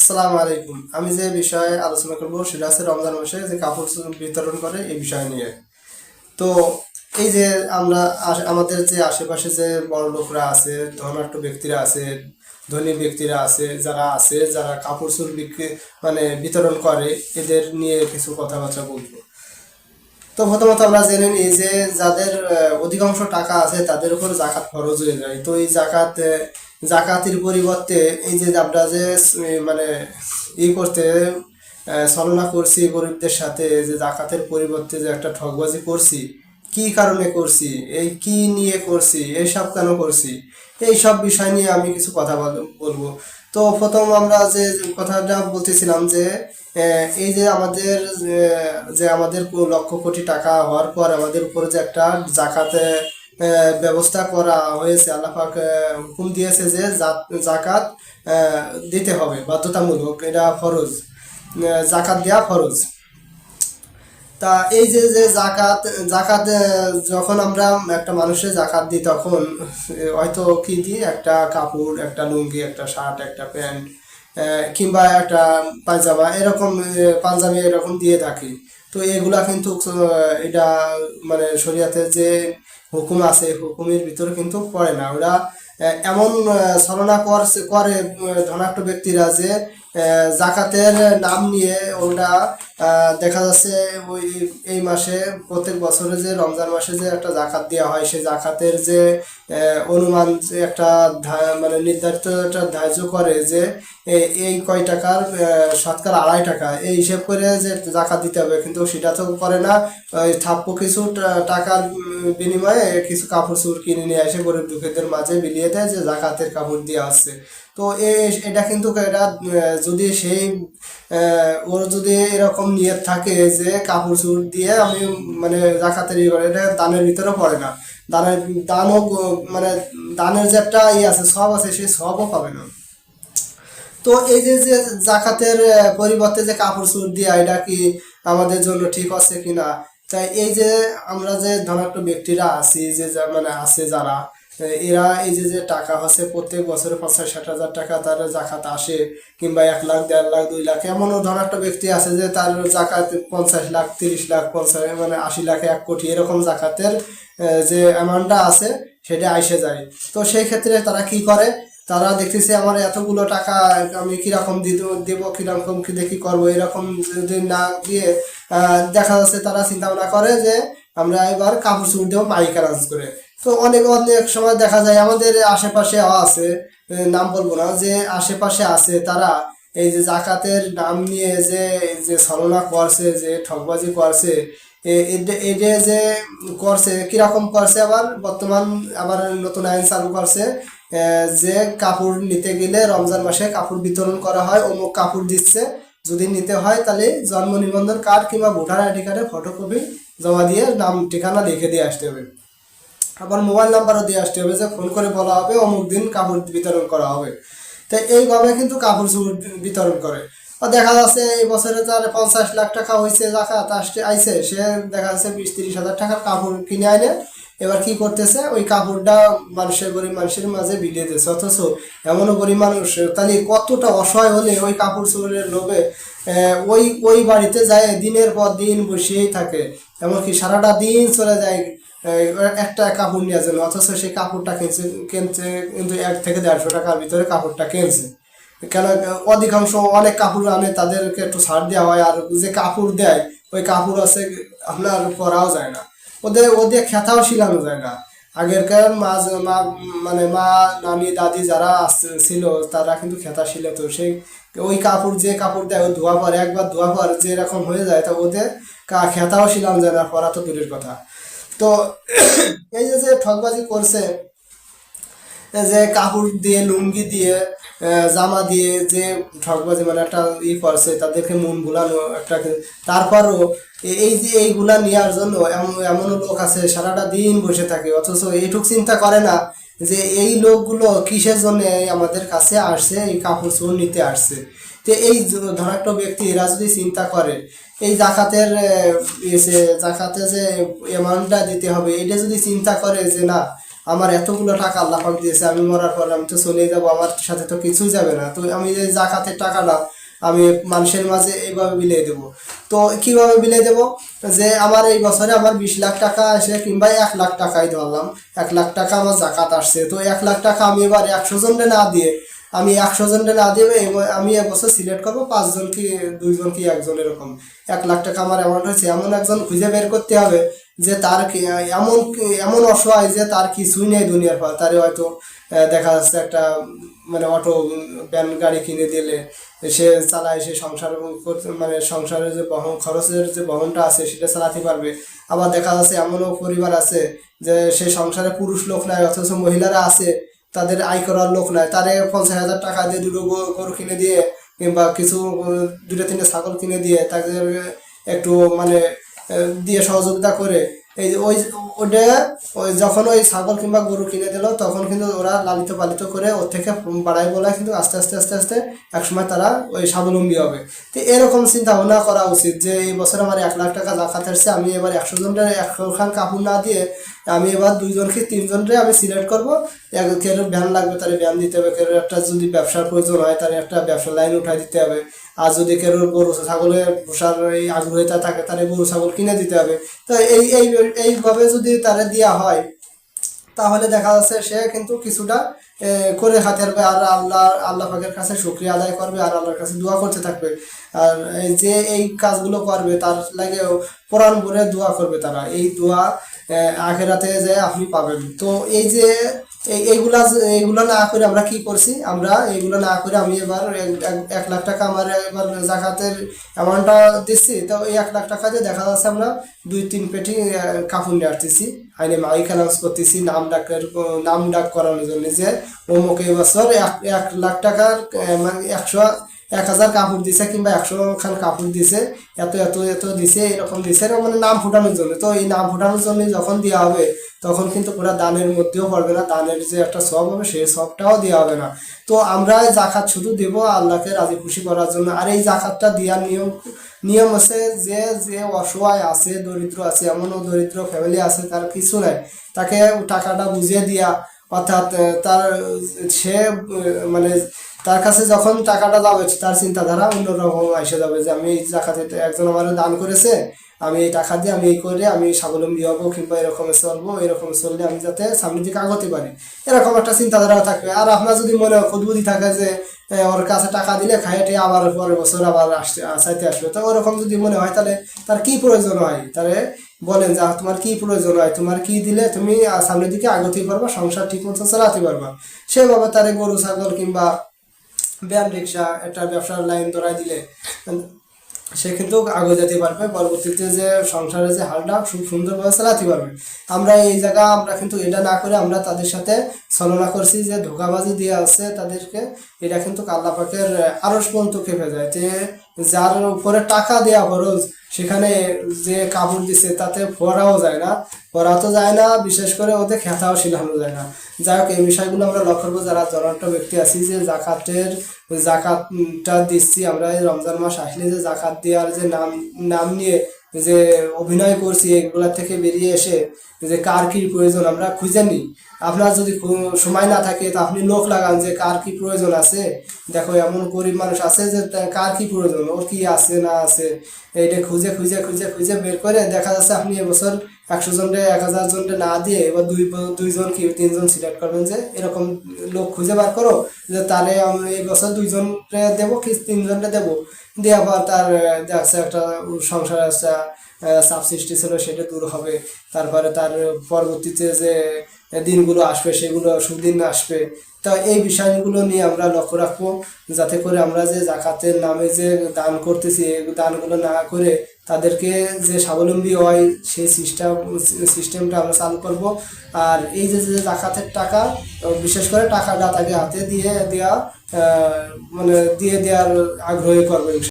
আসসালামু আলাইকুম। আমি যে বিষয়ে আলোচনা করব সেটা হচ্ছে রমজান মাসে যে কাপড় বিতরণ করে এই বিষয় নিয়ে। তো এই যে আমরা আমাদের যে আশেপাশে যে বড় লোকরা আছে, ধনাঢ্য ব্যক্তিরা আছে, ধনী ব্যক্তিরা আছে, যারা কাপড় চোপড় বিক্রি মানে বিতরণ করে, এদের নিয়ে কিছু কথাবার্তা বলবো। তো প্রথমত আমরা জেনে নিই যে যাদের অধিকাংশ টাকা আছে তাদের উপর জাকাত ফরজ হয়ে যায়। তো এই জাকাতের পরিবর্তে এই যে আমরা যে মানে করতে ছলনা করছি গরিবদের সাথে, যে জাকাতের পরিবর্তে যে একটা ঠকবাজি করছি, কি কারণে করছি, এই কি নিয়ে করছি, এইসব কেন করছি, এই সব বিষয় নিয়ে আমি কিছু কথা বলবো। তো প্রথম আমরা যে কথাটা বলতেছিলাম যে এই যে আমাদের যে আমাদের লক্ষ কোটি টাকা হওয়ার পর আমাদের উপরে যে একটা জাকাতে ব্যবস্থা করা হয়েছে, আল্লাহ পাক হুকুম দিয়েছে যে জাকাত দিতে হবে, বাধ্যতামূলক, এটা ফরজ, জাকাত দেওয়া ফরজ। তা এই যে যে জাকাত জাকাত যখন আমরা একটা মানুষের জাকাত দিই তখন হয়তো কি দিই, একটা কাপড়, একটা লুঙ্গি, একটা শার্ট, একটা প্যান্ট, কিংবা একটা পায়জামা, এরকম পাঞ্জাবি এরকম দিয়ে থাকি। তো এগুলা কিন্তু এটা মানে শরীয়তের যে হুকুম আছে হুকুমের ভিতরে কিন্তু পড়ে না। ওরা এমন ছলনা করে ধনাঢ্য ব্যক্তিরা যে জাকাতের নাম নিয়ে ওরা দেখা যাচ্ছে ওই এই মাসে প্রত্যেক বছরে যে রমজান মাসে যে একটা জাকাত দেওয়া হয়, সেই জাকাতের যে অনুমান যে একটা মানে নির্ধারিত একটা ধার্য করে যে এই কয় টাকার শতকরা 2.5 টাকা এই হিসেব করে যে জাকাত দিতে হবে, কিন্তু সেটা তো করে না। ওই থাপ্প কিছু টাকার বিনিময়ে কিছু কাপড় চোপড় কিনে নিয়ে এসে গরিব দুঃখীদের মাঝে বিলিয়ে দেয় যে জাকাতের কাপড় দিয়ে আসছে। তো এটা কিন্তু এটা যদি সেই ওর যদি এরকম নিয়ত থাকে যে কাপড় চোপড় দিয়ে আমি মানে জাকাতের ইয়ে করে, এটা দানের ভিতরে পড়ে না। দানের দানও মানে দানের যে একটা ইয়ে আছে, সব আছে, সেই সবও পাবে না। তো এই যে যে জাকাতের পরিবর্তে যে কাপড় চোপড় দিয়া, এটা কি আমাদের জন্য ঠিক আছে কিনা? তাই এই যে আমরা যে ধনাঢ্য ব্যক্তিরা আছি, যে মানে আছে যারা এরা এই যে যে টাকা হচ্ছে প্রত্যেক বছরে 50-60 হাজার টাকা তার জাকাত আসে, কিংবা 1 লাখ, 1.5 লাখ, 2 লাখ, এমনও ধনাঢ্য ব্যক্তি আছে যে তার জাকাত 50 লাখ, 30 লাখ, 50 মানে 80 লাখে 1 কোটি এরকম জাকাতের যে অ্যামাউন্টটা আছে সেটা আইসে যায়। তো সেই ক্ষেত্রে তারা কি করে, তারা দেখতেছে আমার এতগুলো টাকা আমি কিরকম দেবো, কিরকম কি দেখি করবো, এরকম যদি না দিয়ে দেখা যাচ্ছে তারা চিন্তা ভাবনা করে যে আমরা এবার কাপড় চোপড় দেবো পাইকারি করে। তো অনেক অনেক সময় দেখা যায় আমাদের আশেপাশে আছে, নাম বলবো না, যে আশেপাশে আছে তারা এই যে জাকাতের নাম নিয়ে যে যে ছলনা করছে, যে ঠকবাজি করছে, এটা যে করছে কিরকম করছে, আবার বর্তমান আবার নতুন আইন চালু করছে যে কাপড় নিতে গেলে রমজান মাসে কাপড় বিতরণ করা হয়, অমুক কাপড় দিচ্ছে, যদি নিতে হয় তাহলে জন্ম নিবন্ধন কার্ড কিংবা ভোটার আইডি কার্ডের ফটোকপি জমা দিয়ে নাম ঠিকানা লিখে দিয়ে আসতে হবে। আবার মোবাইল নাম্বারও দিয়ে আসতে হবে, যে ফোন করে বলা হবে অমুক দিন কাপড় বিতরণ করা হবে। তো এইভাবে কিন্তু কাপড় চোপড় বিতরণ করে। আর দেখা যাচ্ছে এই বছরে তার 50 লাখ টাকা হয়েছে জাকাত আসতে আইছে, সে দেখা যাচ্ছে 20-30 হাজার টাকার কাপড় কিনে আনে, এবার কি করতেছে ওই কাপড়টা গরিব মানুষের মাঝে বিলিয়ে দিচ্ছে। অথচ এমনও গরিব মানুষ তাহলে কতটা অসহায় হলে ওই কাপড় চোপড়ের লোভে ওই ওই বাড়িতে যায় দিনের পর দিন বসেই থাকে, এমনকি সারাটা দিন চলে যায় একটা কাপড় নেওয়ার জন্য। অথচ সেই কাপড়টা কিনছে কিন্তু 1 থেকে 150 টাকার ভিতরে কাপড়টা কিনছে কেন? অধিকাংশ অনেক কাপড় আনে, তাদেরকে একটু ছাড় দেওয়া হয়, আর যে কাপড় দেয় ওই কাপড় আছে আপনার পরাও যায় না, ওদের ওদের খেতাও শিলানো যায় না। আগেরকার মা মানে মা, নানি, দাদি যারা ছিল তারা কিন্তু খেতা শিলাতো, সেই ওই কাপড় যে কাপড় দেয় ওই ধোয়া পর একবার ধোয়া পর যে এরকম হয়ে যায়, তা ওদের খেতাও শিলানো যায় না, পরা তো দূরের কথা। তো এই যে যে ঠকবাজি করছে, যে কাপড় দিয়ে, লুঙ্গি দিয়ে, জামা দিয়ে যে ঠকবাজি মানে একটা করছে, তাদেরকে মন ভুলানো একটা। তারপরও এই যে এইগুলা নেওয়ার জন্য এমনও লোক আছে সারাটা দিন বসে থাকে, অথচ এইটুক চিন্তা করে না যে এই লোকগুলো কিসের জন্য আমাদের কাছে আসছে, এই কাপড় চোপড় নিতে আসছে। তো এই ধনাঢ্য ব্যক্তি এরা যদি চিন্তা করে এই জাকাতে যে অ্যামাউন্টটা দিতে হবে, এটা যদি চিন্তা করে যে না আমার এতগুলো টাকা আল্লাহ পাক দিয়েছে, আমি মরার পর আমি তো চলে যাবো, আমার সাথে তো কিছুই যাবে না, তো আমি এই জাকাতের টাকাটা আমি মানুষের মাঝে এইভাবে বিলিয়ে দেবো। তো কিভাবে বিলিয়ে দেবো, যে আমার এই বছরে আমার 20 লাখ টাকা আসে কিংবা 1 লাখ টাকাই ধরলাম, 1 লাখ টাকা আমার জাকাত আসছে, তো 1 লাখ টাকা আমি এবার 100 জনকে না দিয়ে, আমি 100 জনকে না দিয়ে আমি এবছর সিলেক্ট করবো 5 জন কি 2 জন কি 1 জন, এরকম 1 লাখ টাকা আমার অ্যামাউন্ট হয়েছে, এমন একজন খুঁজে বের করতে হবে যে তার এমন অসহায় যে তার কিছুই নেই দুনিয়ার পর, তারে হয়তো দেখা যাচ্ছে একটা মানে অটো ভ্যান গাড়ি কিনে দিলে সে চালায়, সে সংসার মানে সংসারের যে খরচের যে বহনটা আছে সেটা চালাতে পারবে। আবার দেখা যাচ্ছে এমনও পরিবার আছে যে সে সংসারে পুরুষ লোক নাই অথচ মহিলারা আছে, তাদের আয় করার লোক নাই, তারে 50,000 টাকা দিয়ে দুটো গরু কিনে দিয়ে কিংবা কিছু 2-3টে ছাগল কিনে দিয়ে তাদের একটু মানে দিয়ে সহযোগিতা করে, এই যে ওটা ওই যখন ওই ছাগল কিংবা গরু কিনে দিল তখন কিন্তু ওরা লালিত পালিত করে ওর থেকে বাড়াই বলা কিন্তু আস্তে আস্তে আস্তে আস্তে একসময় তারা ওই স্বাবলম্বী হবে। তো এরকম চিন্তা ভাবনা করা উচিত যে এই বছর আমার 1 লাখ টাকা জাকাত আসছে, আমি এবার 100 জনের 100 খান কাপড় না দিয়ে আমি এবার 2 জন কি 3 জনকে আমি সিলেক্ট করবো। কেউ ভ্যান লাগবে তার ভ্যান দিতে হবে, কেউ একটা যদি ব্যবসার প্রয়োজন হয় তার একটা ব্যবসা লাইন উঠাই দিতে হবে, আর যদি কেউ গরু ছাগলের পোষার এই আগ্রহীতা থাকে তাহলে গরু ছাগল কিনে দিতে হবে। তো এইভাবে যদি তারা দেওয়া হয় তাহলে দেখা যাচ্ছে সে কিন্তু কিছুটা করে হাতে পারবে, আর আল্লাহ পাকের কাছে শুকরিয়া আদায় করবে আর আল্লাহর কাছে দোয়া করতে থাকবে। আর যে এই কাজগুলো করবে তার লাগে কোরআন ভরে দোয়া করবে, তারা এই দোয়া আখেরাতে যে আপনি পাবেন। তো এই যে এইগুলা না করে আমরা কি করছি, আমরা এইগুলো না করে আমি এবার 1 লাখ টাকা আমার এবার জাকাতের অ্যামাউন্টটা দিচ্ছি, তো এই 1 লাখ টাকা দিয়ে দেখা যাচ্ছে আমরা 2-3 পেটি কাপড় নিয়ে আসতেছি, আইনে মাইক অ্যানাউন্স করতেছি নাম ডাক করানোর জন্য যে অমুক এই বছর 1 লাখ টাকার মানে 1,000 কাপড় দিছে কিংবা 100 খান কাপড় দিছে, এত এত এত দিছে, এরকম দিছে, মানে নাম ফুটানোর জন্য। তো এই নাম ফুটানোর জন্য যখন দেওয়া হবে তখন কিন্তু পুরো দানের মধ্যেও পড়বে না, দানের যে একটা সব হবে সেই সবটাও দেওয়া হবে না। তো আমরা জাকাত শুধু দেব আল্লাহকে রাজি খুশি করার জন্য। আর এই জাকাতটা দেওয়ার নিয়ম আছে যে যে অসহায় আছে, দরিদ্র আছে, এমনও দরিদ্র ফ্যামিলি আছে তার কিছু নাই, তাকে টাকাটা বুঝিয়ে দিয়া, অর্থাৎ তার সে মানে তার কাছে যখন টাকাটা যাবে তার চিন্তাধারা অন্যরকম এসে যাবে যে আমি এই জাকাতে একজন আমার দান করেছে, আমি এই টাকা দিয়ে আমি এই করে আমি স্বাবলম্বী হবো কিংবা এরকম চলবো, এরকম চললে আমি যাতে সামনের দিকে আগাতে পারি, এরকম একটা চিন্তাধারা থাকবে। আর আপনার যদি মনে খুদবুদ্ধি থাকে যে ওর কাছে টাকা দিলে খাইটে আবার পরের বছর আবার চাইতে আসবে, তো ওরকম যদি মনে হয় তাহলে তার কি প্রয়োজন হয়, তাহলে বলেন যে তোমার কি প্রয়োজন হয়, তোমার কি দিলে তুমি সামনের দিকে আগাতেই পারবা, সংসার ঠিক মতো চালাতে পারবা, সেভাবে তারে গরু ছাগল কিংবা ভ্যান রিক্সা একটা ব্যবসার লাইন ধরাই দিলে সে কিন্তু আগে যেতে পারবে, পরবর্তীতে যে সংসারের যে হালটা খুব সুন্দরভাবে চালাতে পারবে। আমরা এই জায়গা আমরা কিন্তু এটা না করে আমরা তাদের সাথে ছলনা করছি যে ধোঁকাবাজি দিয়ে আছে তাদেরকে, এটা কিন্তু আল্লাহ পাকের আরশ পর্যন্ত খেপে যায়। যে যার উপরে টাকা দেওয়া খরচ সেখানে যে কাপড় দিচ্ছে তাতে পরাও যায় না, পরাতো যায় না, বিশেষ করে ওদের খেতাও শিলানো যায় না। যাই হোক এই বিষয়গুলো আমরা লক্ষ্য করবো যারা জনপ্রিয় ব্যক্তি আছি যে জাকাতটা দিচ্ছি আমরা, এই রমজান মাস আসলে যে জাকাত দেওয়ার যে নাম নিয়ে যে অভিনয় করছি এগুলা থেকে বেরিয়ে এসে যে কার কি প্রয়োজন আমরা খুঁজে নিই। আপনার যদি সময় না থাকে তো আপনি লোক লাগান যে কার কি প্রয়োজন আছে, দেখো এমন গরিব মানুষ আছে যে কার কি প্রয়োজন, ওর কি আছে না আছে, এইটা খুঁজে খুঁজে খুঁজে খুঁজে বের করে দেখা যাচ্ছে আপনি এবছর 100 জনকে 1,000 জনকে না দিয়ে এবার 2 জন কি 3 জন সিলেক্ট করবেন যে এরকম লোক খুঁজে বার করো যে তারে আমি এই বছর 2 জনকে দেবো কি 3 জনকে দেবো, দেওয়ার পর তার দেখছে একটা সংসার একটা চাপ সৃষ্টি ছিল সেটা দূর হবে, তারপরে তার পরবর্তীতে যে দিনগুলো আসবে সেগুলো সুদিন আসবে। তো এই বিষয়গুলো নিয়ে আমরা লক্ষ্য রাখবো যাতে করে আমরা যে জাকাতের নামে যে দান করতেছি এই দানগুলো না করে তাদেরকে যে স্বাবলম্বী হয় সেই সিস্টেমটা আমরা চালু করব। আর এই যে যে জাকাতের টাকা বিশেষ করে টাকাটা তাকে হাতে দিয়ে দেওয়া মানে দিয়ে দেওয়ার আগ্রহী করবো।